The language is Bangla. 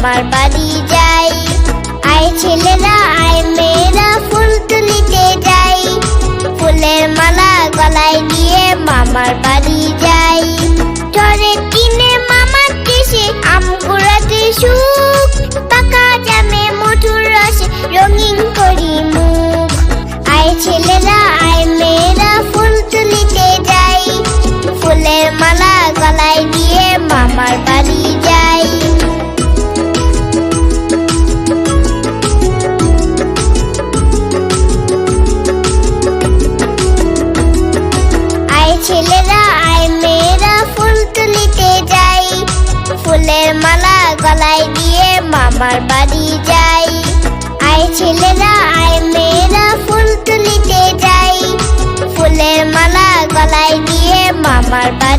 মামার বাড়ি যাই। আয় ছেলেরা আয় মেয়েরা ফুল তুলিতে যাই, ফুলের মালা গলায় দিয়ে মামার বাড়ি যাই। ঝড়ের দিনে মামার দেশে আম কুড়াতে সুখ, পাকা জামে মধুর রসে রঙিন করি মুখ। আয় ছেলেরা আয় মেয়েরা ফুল তুলিতে যাই, ফুলের মালা গলায় দিয়ে মামার বাড়ি যাই। আয় ছেলেরা আয় মেয়েরা ফুল তুলিতে যাই, ফুলের মালা গলায় দিয়ে মামার বাড়ি যাই। আয় ছেলেরা আয় মেয়েরা ফুল তুলিতে যাই, ফুলের মালা গলায় দিয়ে মামার বাড়ি